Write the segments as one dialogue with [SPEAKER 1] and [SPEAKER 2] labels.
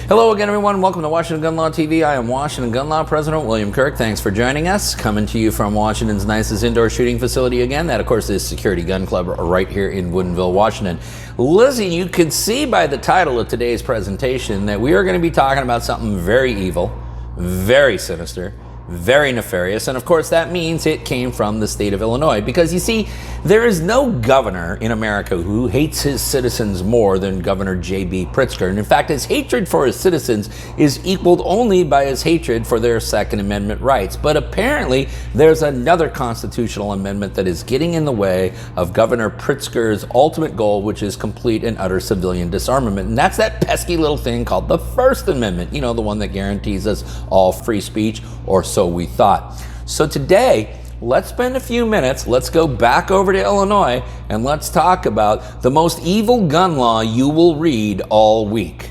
[SPEAKER 1] Hello again, everyone. Welcome to Washington Gun Law TV. I am Washington Gun Law President William Kirk. Thanks for joining us. Coming to you from Washington's nicest indoor shooting facility again. That, of course, is Security Gun Club right here in Woodinville, Washington. Listen, you can see by the title of today's presentation that we are going to be talking about something very evil, very sinister, very nefarious, and of course that means it came from the state of Illinois, because you see, there is no governor in America who hates his citizens more than Governor J.B. Pritzker, and in fact his hatred for his citizens is equaled only by his hatred for their Second Amendment rights. But apparently there's another constitutional amendment that is getting in the way of Governor Pritzker's ultimate goal, which is complete and utter civilian disarmament, and that's that pesky little thing called the First Amendment, you know, the one that guarantees us all free speech, or so we thought. So today, let's spend a few minutes, let's go back over to Illinois, and let's talk about the most evil gun law you will read all week.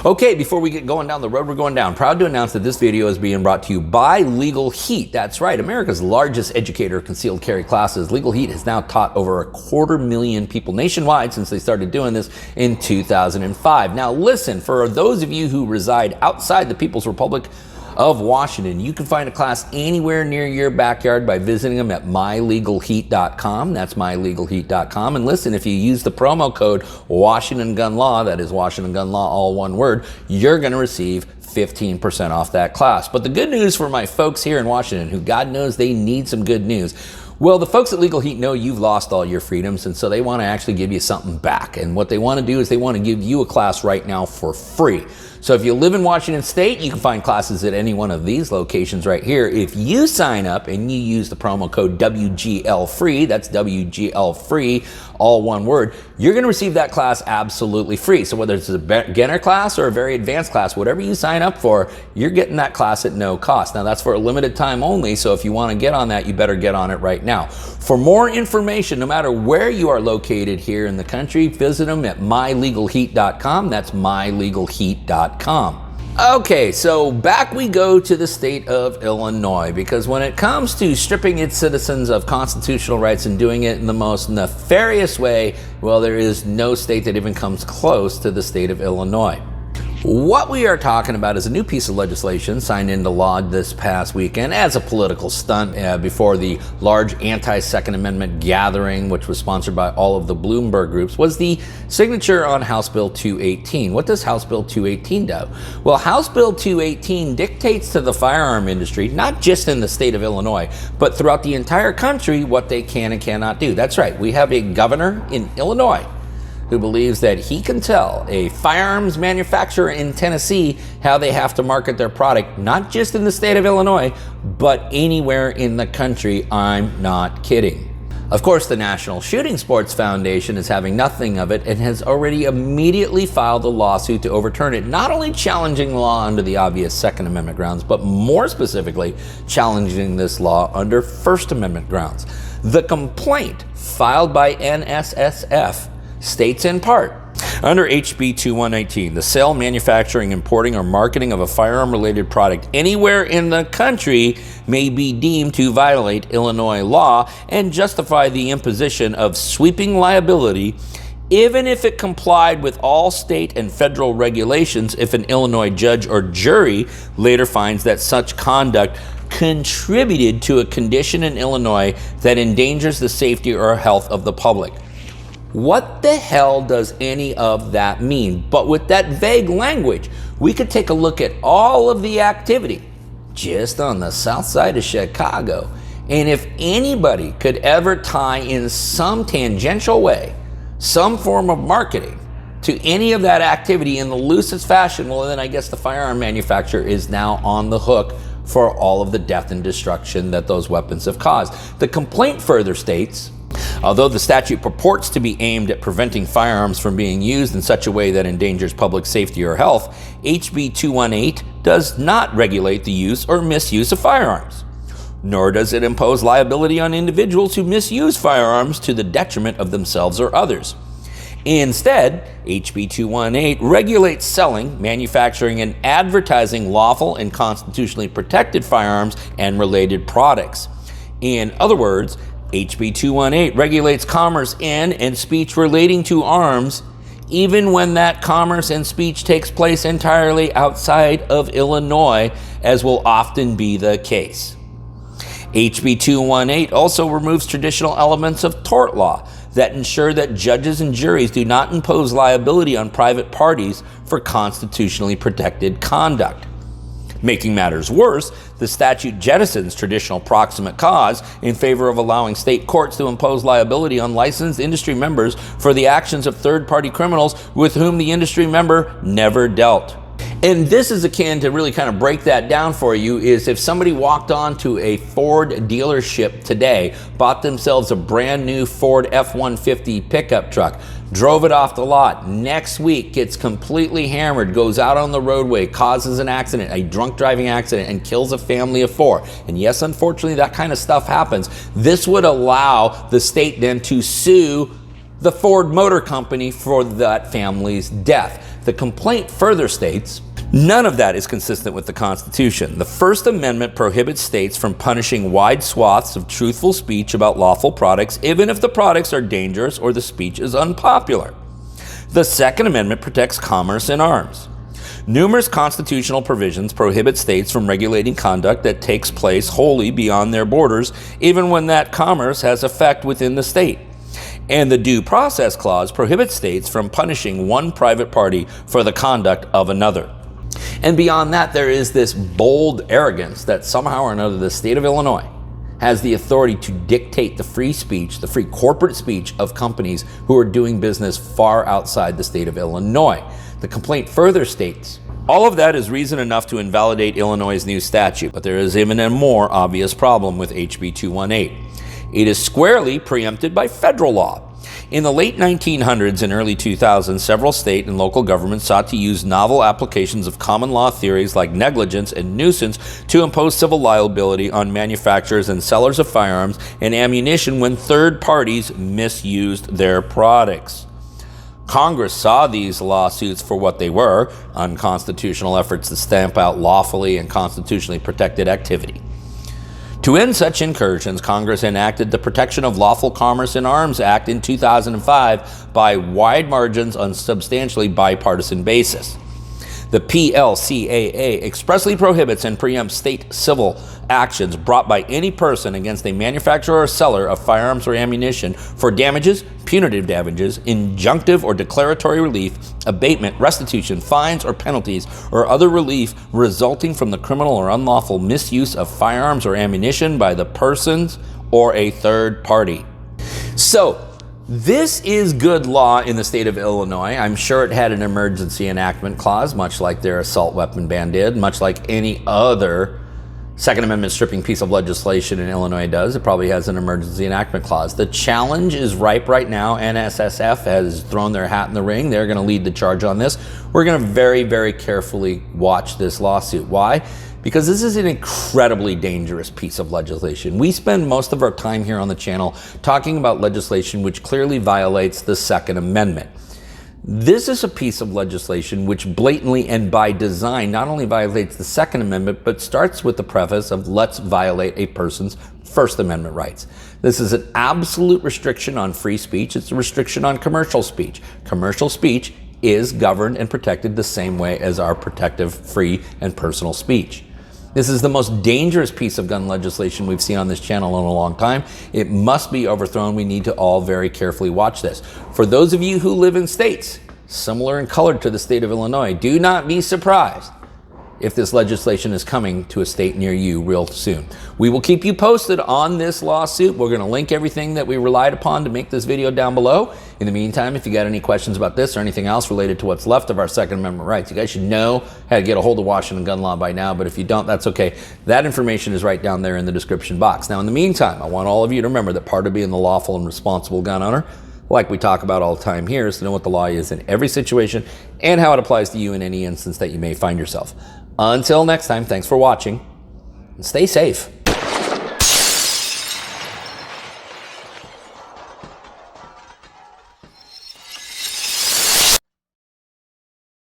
[SPEAKER 1] Okay, before we get going down the road we're going down, proud to announce that this video is being brought to you by Legal Heat. That's right, America's largest educator of concealed carry classes. Legal Heat has now taught over 250,000 people nationwide since they started doing this in 2005. Now listen, for those of you who reside outside the People's Republic of Washington, you can find a class anywhere near your backyard by visiting them at mylegalheat.com. That's mylegalheat.com. And listen, if you use the promo code Washington Gun Law, that is Washington Gun Law, all one word, you're going to receive 15% off that class. But the good news for my folks here in Washington, who God knows they need some good news, well, the folks at Legal Heat know you've lost all your freedoms, and so they want to actually give you something back. And what they want to do is they want to give you a class right now for free. So if you live in Washington State, you can find classes at any one of these locations right here. If you sign up and you use the promo code WGL-FREE, that's WGL-FREE, all one word, you're going to receive that class absolutely free. So whether it's a beginner class or a very advanced class, whatever you sign up for, you're getting that class at no cost. Now that's for a limited time only, so if you want to get on that, you better get on it right now. For more information, no matter where you are located here in the country, visit them at mylegalheat.com. That's mylegalheat.com. Okay, so back we go to the state of Illinois, because when it comes to stripping its citizens of constitutional rights and doing it in the most nefarious way, well, there is no state that even comes close to the state of Illinois. What we are talking about is a new piece of legislation signed into law this past weekend as a political stunt before the large anti-Second Amendment gathering, which was sponsored by all of the Bloomberg groups, was the signature on House Bill 218. What does House Bill 218 do? Well, House Bill 218 dictates to the firearm industry, not just in the state of Illinois, but throughout the entire country, what they can and cannot do. That's right, we have a governor in Illinois who believes that he can tell a firearms manufacturer in Tennessee how they have to market their product, not just in the state of Illinois, but anywhere in the country. I'm not kidding. Of course, the National Shooting Sports Foundation is having nothing of it and has already immediately filed a lawsuit to overturn it, not only challenging the law under the obvious Second Amendment grounds, but more specifically challenging this law under First Amendment grounds. The complaint filed by NSSF states in part, under HB 2119, the sale, manufacturing, importing, or marketing of a firearm-related product anywhere in the country may be deemed to violate Illinois law and justify the imposition of sweeping liability, even if it complied with all state and federal regulations, if an Illinois judge or jury later finds that such conduct contributed to a condition in Illinois that endangers the safety or health of the public. What the hell does any of that mean? But with that vague language, we could take a look at all of the activity just on the south side of Chicago. And if anybody could ever tie in some tangential way, some form of marketing to any of that activity in the loosest fashion, well, then I guess the firearm manufacturer is now on the hook for all of the death and destruction that those weapons have caused. The complaint further states, although the statute purports to be aimed at preventing firearms from being used in such a way that endangers public safety or health, HB 218 does not regulate the use or misuse of firearms, nor does it impose liability on individuals who misuse firearms to the detriment of themselves or others. Instead, HB 218 regulates selling, manufacturing, and advertising lawful and constitutionally protected firearms and related products. In other words, HB 218 regulates commerce in and speech relating to arms, even when that commerce and speech takes place entirely outside of Illinois, as will often be the case. HB 218 also removes traditional elements of tort law that ensure that judges and juries do not impose liability on private parties for constitutionally protected conduct. Making matters worse, the statute jettisons traditional proximate cause in favor of allowing state courts to impose liability on licensed industry members for the actions of third-party criminals with whom the industry member never dealt. And this is akin to really kind of break that down for you, is if somebody walked onto a Ford dealership today, bought themselves a brand new Ford F-150 pickup truck, drove it off the lot, next week gets completely hammered, goes out on the roadway, causes an accident, a drunk driving accident, and kills a family of 4. And yes, unfortunately, that kind of stuff happens. This would allow the state then to sue the Ford Motor Company for that family's death. The complaint further states, none of that is consistent with the Constitution. The First Amendment prohibits states from punishing wide swaths of truthful speech about lawful products, even if the products are dangerous or the speech is unpopular. The Second Amendment protects commerce in arms. Numerous constitutional provisions prohibit states from regulating conduct that takes place wholly beyond their borders, even when that commerce has effect within the state. And the Due Process Clause prohibits states from punishing one private party for the conduct of another. And beyond that, there is this bold arrogance that somehow or another the state of Illinois has the authority to dictate the free speech, the free corporate speech of companies who are doing business far outside the state of Illinois. The complaint further states, all of that is reason enough to invalidate Illinois' new statute, but there is even a more obvious problem with HB 218. It is squarely preempted by federal law. In the late 1900s and early 2000s, several state and local governments sought to use novel applications of common law theories like negligence and nuisance to impose civil liability on manufacturers and sellers of firearms and ammunition when third parties misused their products. Congress saw these lawsuits for what they were, unconstitutional efforts to stamp out lawfully and constitutionally protected activity. To end such incursions, Congress enacted the Protection of Lawful Commerce in Arms Act in 2005 by wide margins on substantially bipartisan basis. The PLCAA expressly prohibits and preempts state civil actions brought by any person against a manufacturer or seller of firearms or ammunition for damages, punitive damages, injunctive or declaratory relief, abatement, restitution, fines or penalties, or other relief resulting from the criminal or unlawful misuse of firearms or ammunition by the persons or a third party. So, this is good law in the state of Illinois. I'm sure it had an emergency enactment clause, much like their assault weapon ban did, much like any other Second Amendment stripping piece of legislation in Illinois does. It probably has an emergency enactment clause. The challenge is ripe right now. NSSF has thrown their hat in the ring. They're going to lead the charge on this. We're going to very, very carefully watch this lawsuit. Why? Because this is an incredibly dangerous piece of legislation. We spend most of our time here on the channel talking about legislation which clearly violates the Second Amendment. This is a piece of legislation which blatantly and by design not only violates the Second Amendment, but starts with the preface of let's violate a person's First Amendment rights. This is an absolute restriction on free speech. It's a restriction on commercial speech. Commercial speech is governed and protected the same way as our protective, free, and personal speech. This is the most dangerous piece of gun legislation we've seen on this channel in a long time. It must be overthrown. We need to all very carefully watch this. For those of you who live in states similar in color to the state of Illinois, do not be surprised if this legislation is coming to a state near you real soon. We will keep you posted on this lawsuit. We're going to link everything that we relied upon to make this video down below. In the meantime, if you got any questions about this or anything else related to what's left of our Second Amendment rights, you guys should know how to get a hold of Washington gun law by now, but if you don't, that's okay. That information is right down there in the description box. Now, in the meantime, I want all of you to remember that part of being the lawful and responsible gun owner, like we talk about all the time here, is to know what the law is in every situation and how it applies to you in any instance that you may find yourself. Until next time, thanks for watching and stay safe.